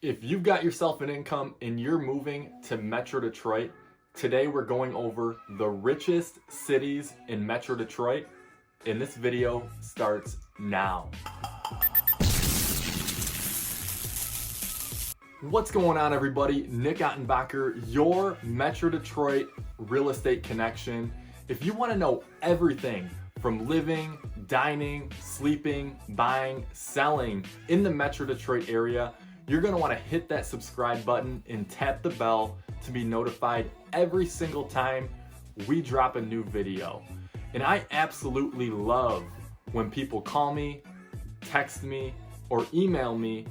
If you've got yourself an income and you're moving to Metro Detroit, today we're going over the richest cities in Metro Detroit, and this video starts now. What's going on, everybody? Nick Ottenbacher, your Metro Detroit real estate connection. If you want to know everything from living, dining, sleeping, buying, selling in the Metro Detroit area, you're going to want to hit that subscribe button and tap the bell to be notified every single time we drop a new video. And I absolutely love when people call me, text me, or email me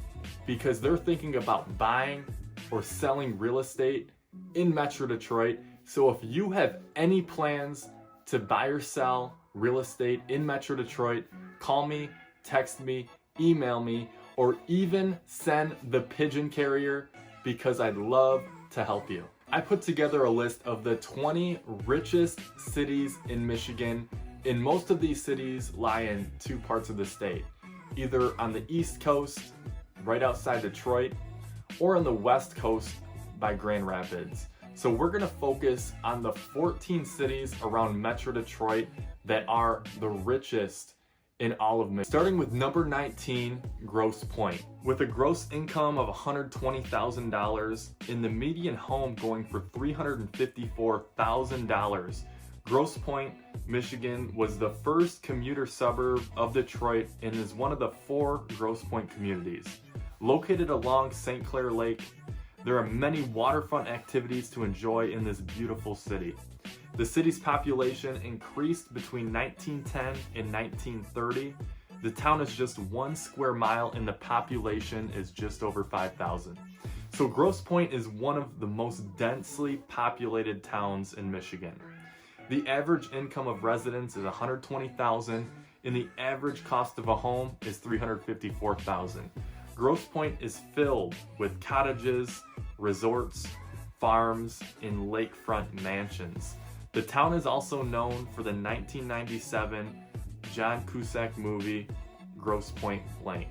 because they're thinking about buying or selling real estate in Metro Detroit. So if you have any plans to buy or sell real estate in Metro Detroit, call me, text me, email me, or even send the pigeon carrier because I'd love to help you. I put together a list of the 20 richest cities in Michigan, and most of these cities lie in two parts of the state, either on the East Coast, right outside Detroit, or on the West Coast by Grand Rapids. So we're gonna focus on the 14 cities around Metro Detroit that are the richest in all of Michigan. Starting with number 19, Grosse Pointe. With a gross income of $120,000 and the median home going for $354,000, Grosse Pointe, Michigan was the first commuter suburb of Detroit and is one of the 4 Grosse Pointe communities. Located along St. Clair Lake, there are many waterfront activities to enjoy in this beautiful city. The city's population increased between 1910 and 1930. The town is just 1 square mile and the population is just over 5,000. So Grosse Pointe is one of the most densely populated towns in Michigan. The average income of residents is $120,000 and the average cost of a home is $354,000. Grosse Pointe is filled with cottages, resorts, farms, and lakefront mansions. The town is also known for the 1997 John Cusack movie, Grosse Pointe Blank.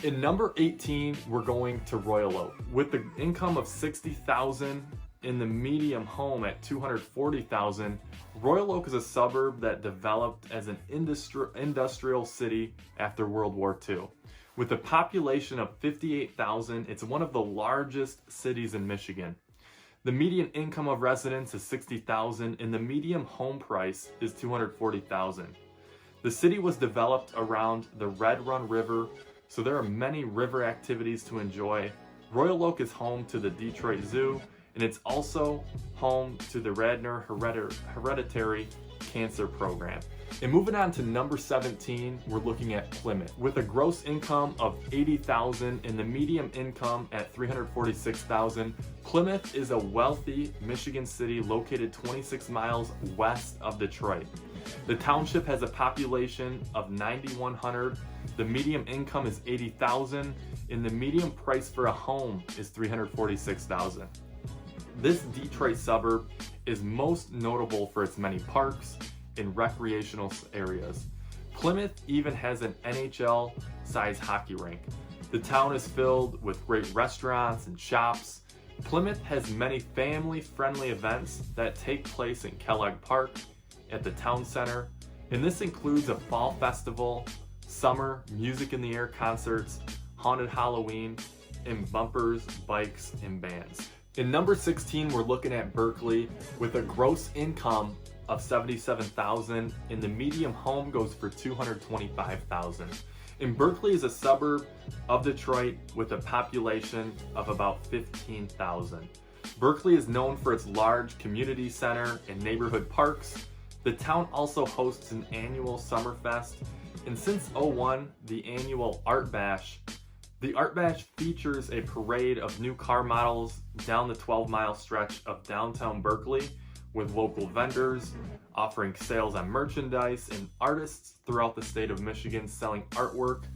In number 18, we're going to Royal Oak. With the income of $60,000 and the medium home at $240,000, Royal Oak is a suburb that developed as an industrial city after World War II. With a population of 58,000, it's one of the largest cities in Michigan. The median income of residents is $60,000 and the median home price is $240,000. The city was developed around the Red Run River, so there are many river activities to enjoy. Royal Oak is home to the Detroit Zoo, and it's also home to the Radnor Hereditary Cancer Program. And moving on to number 17, we're looking at Plymouth. With a gross income of $80,000 and the median income at $346,000, Plymouth is a wealthy Michigan city located 26 miles west of Detroit. The township has a population of 9,100. The median income is $80,000 and the median price for a home is $346,000. This Detroit suburb is most notable for its many parks and recreational areas. Plymouth even has an NHL-sized hockey rink. The town is filled with great restaurants and shops. Plymouth has many family-friendly events that take place in Kellogg Park, at the town center, and this includes a fall festival, summer music in the air concerts, haunted Halloween, and bumpers, bikes, and bands. In number 16, we're looking at Berkeley with a gross income of $77,000 and the median home goes for $225,000. And Berkeley is a suburb of Detroit with a population of about 15,000. Berkeley is known for its large community center and neighborhood parks. The town also hosts an annual Summerfest, and since '01, the annual Art Bash. The Art Bash features a parade of new car models down the 12-mile stretch of downtown Berkeley with local vendors offering sales on merchandise and artists throughout the state of Michigan selling artwork,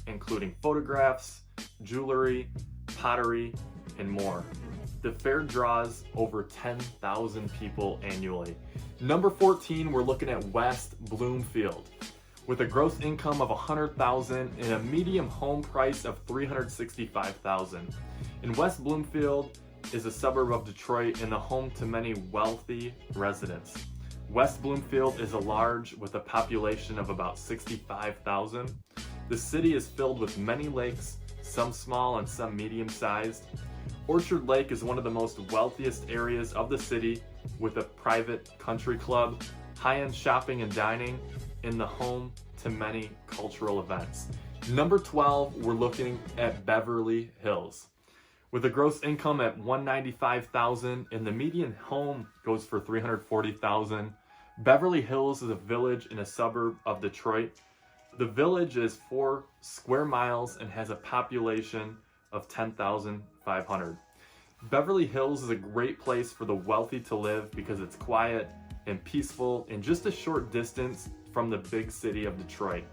including photographs, jewelry, pottery, and more. The fair draws over 10,000 people annually. Number 14, we're looking at West Bloomfield. with a gross income of $100,000 and a median home price of $365,000. And West Bloomfield is a suburb of Detroit and the home to many wealthy residents. West Bloomfield is large with a population of about 65,000. The city is filled with many lakes, some small and some medium-sized. Orchard Lake is one of the most wealthiest areas of the city with a private country club, high-end shopping and dining, and the home to many cultural events. Number 12, we're looking at Beverly Hills. With a gross income at $195,000 and the median home goes for $340,000, Beverly Hills is a village in a suburb of Detroit. The village is 4 square miles and has a population of 10,500. Beverly Hills is a great place for the wealthy to live because it's quiet and peaceful and just a short distance from the big city of Detroit.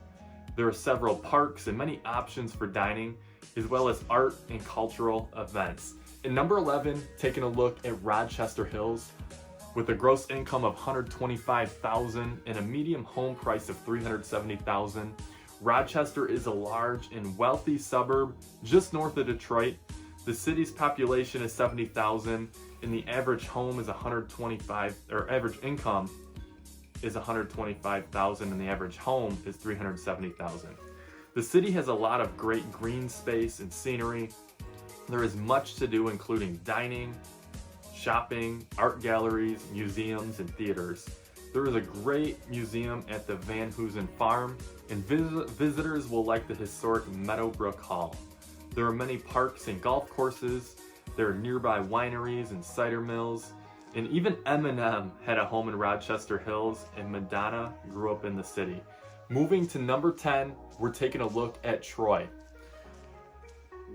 There are several parks and many options for dining, as well as art and cultural events. In number 11, taking a look at Rochester Hills. With a gross income of $125,000 and a median home price of $370,000, Rochester is a large and wealthy suburb just north of Detroit. The city's population is 70,000 and the average home is average income is $125,000 and the average home is $370,000. The city has a lot of great green space and scenery. There is much to do, including dining, shopping, art galleries, museums, and theaters. There is a great museum at the Van Hoosen Farm, and visitors will like the historic Meadowbrook Hall. There are many parks and golf courses. There are nearby wineries and cider mills, and even Eminem had a home in Rochester Hills, and Madonna grew up in the city. Moving to number 10, we're taking a look at Troy.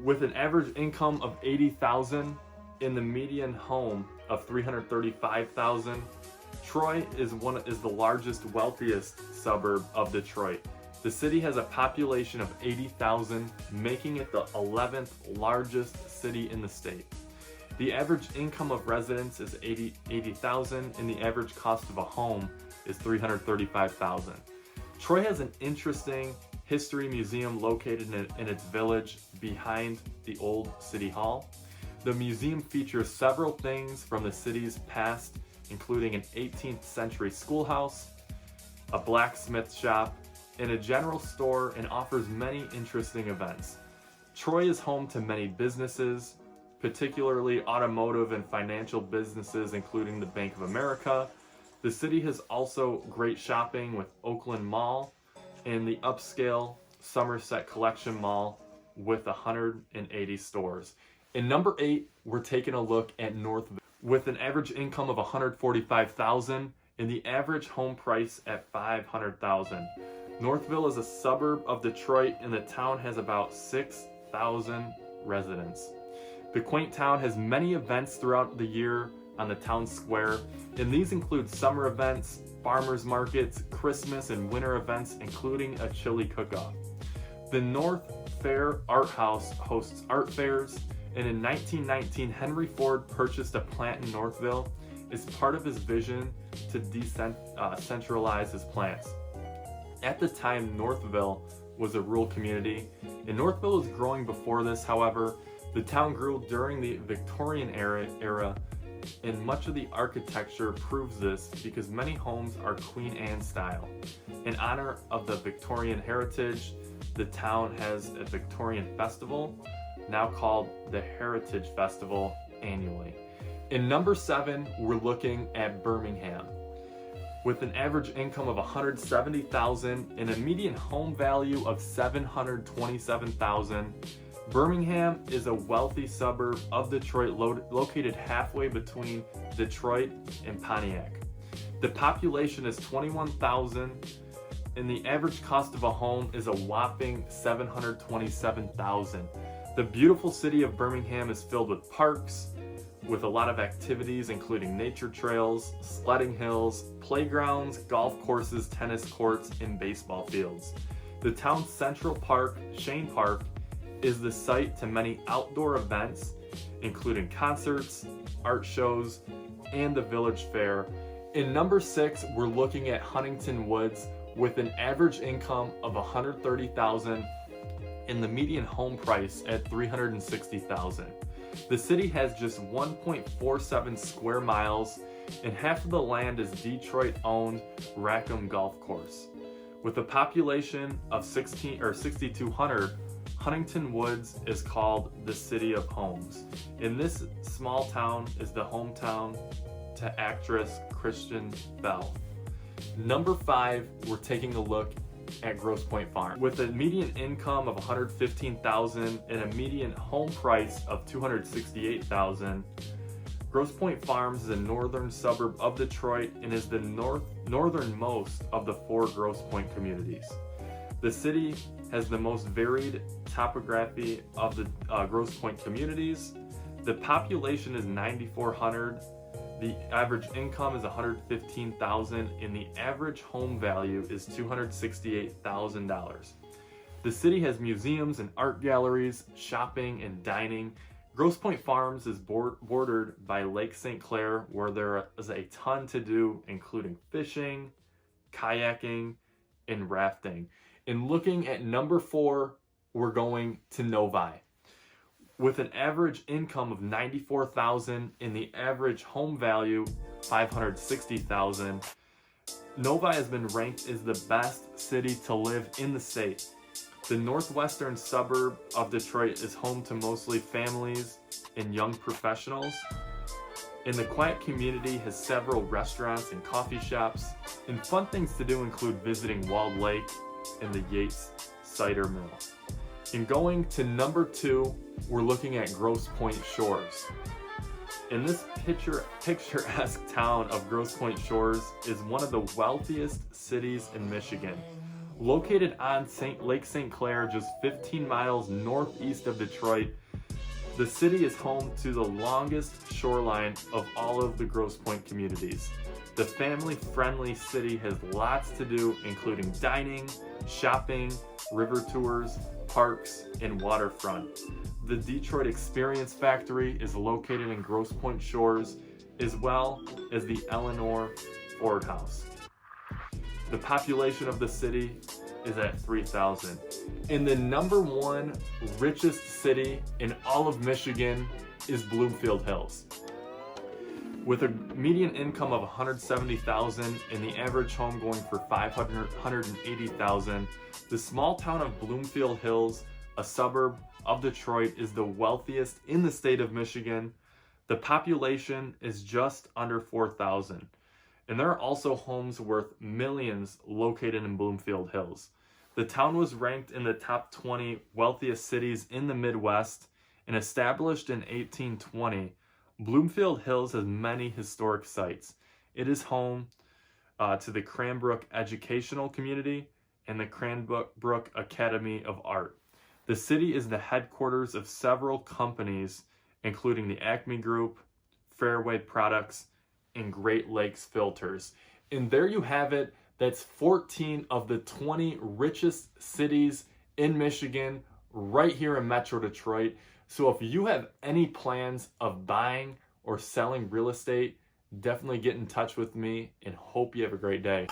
With an average income of $80,000 in the median home of $335,000, Troy is the largest, wealthiest suburb of Detroit. The city has a population of 80,000, making it the 11th largest city in the state. The average income of residents is $80,000 and the average cost of a home is $335,000. Troy has an interesting history museum located in its village behind the old city hall. The museum features several things from the city's past, including an 18th century schoolhouse, a blacksmith shop, and a general store, and offers many interesting events. Troy is home to many businesses, particularly automotive and financial businesses, including the Bank of America. The city has also great shopping with Oakland Mall and the upscale Somerset Collection Mall with 180 stores. In number 8, we're taking a look at Northville. With an average income of $145,000 and the average home price at $500,000. Northville is a suburb of Detroit and the town has about 6,000 residents. The quaint town has many events throughout the year on the town square, and these include summer events, farmers markets, Christmas and winter events, including a chili cook-off. The North Fair Art House hosts art fairs, and in 1919, Henry Ford purchased a plant in Northville as part of his vision to decentralize his plants. At the time, Northville was a rural community, and Northville was growing before this. However, the town grew during the Victorian era, and much of the architecture proves this because many homes are Queen Anne style. In honor of the Victorian heritage, the town has a Victorian festival, now called the Heritage Festival, annually. In number 7, we're looking at Birmingham. With an average income of $170,000 and a median home value of $727,000, Birmingham is a wealthy suburb of Detroit located halfway between Detroit and Pontiac. The population is 21,000 and the average cost of a home is a whopping $727,000. The beautiful city of Birmingham is filled with parks, with a lot of activities including nature trails, sledding hills, playgrounds, golf courses, tennis courts, and baseball fields. The town's central park, Shane Park, is the site to many outdoor events, including concerts, art shows, and the village fair. In number 6, we're looking at Huntington Woods with an average income of $130,000 and the median home price at $360,000. The city has just 1.47 square miles, and half of the land is Detroit-owned Rackham Golf Course. With a population of 6,200, Huntington Woods is called the City of Homes. And this small town is the hometown to actress Kristen Bell. Number 5, we're taking a look at Grosse Pointe Farm. With a median income of $115,000 and a median home price of $268,000, Grosse Pointe Farms is a northern suburb of Detroit and is the northernmost of the 4 Grosse Pointe communities. The city has the most varied topography of the Grosse Pointe communities. The population is 9,400. The average income is $115,000 and the average home value is $268,000. The city has museums and art galleries, shopping and dining. Grosse Pointe Farms is bordered by Lake St. Clair, where there is a ton to do, including fishing, kayaking, and rafting. And looking at number 4, we're going to Novi. With an average income of $94,000 and the average home value $560,000, Novi has been ranked as the best city to live in the state. The northwestern suburb of Detroit is home to mostly families and young professionals. And the quiet community has several restaurants and coffee shops. And fun things to do include visiting Walled Lake and the Yates Cider Mill. And going to number 2, we're looking at Grosse Pointe Shores. In this picturesque town of Grosse Pointe Shores is one of the wealthiest cities in Michigan. Located on Lake St. Clair, just 15 miles northeast of Detroit, the city is home to the longest shoreline of all of the Grosse Pointe communities. The family-friendly city has lots to do, including dining, shopping, river tours, parks, and waterfront. The Detroit Experience Factory is located in Grosse Pointe Shores, as well as the Eleanor Ford House. The population of the city is at 3,000. And the number 1 richest city in all of Michigan is Bloomfield Hills. With a median income of $170,000 and the average home going for $580,000, the small town of Bloomfield Hills, a suburb of Detroit, is the wealthiest in the state of Michigan. The population is just under 4,000. And there are also homes worth millions located in Bloomfield Hills. The town was ranked in the top 20 wealthiest cities in the Midwest and established in 1820. Bloomfield Hills has many historic sites. It is home to the Cranbrook Educational Community and the Cranbrook Academy of Art. The city is the headquarters of several companies, including the Acme Group, Fairway Products, and Great Lakes Filters. And there you have it. That's 14 of the 20 richest cities in Michigan, right here in Metro Detroit. So if you have any plans of buying or selling real estate, definitely get in touch with me and hope you have a great day.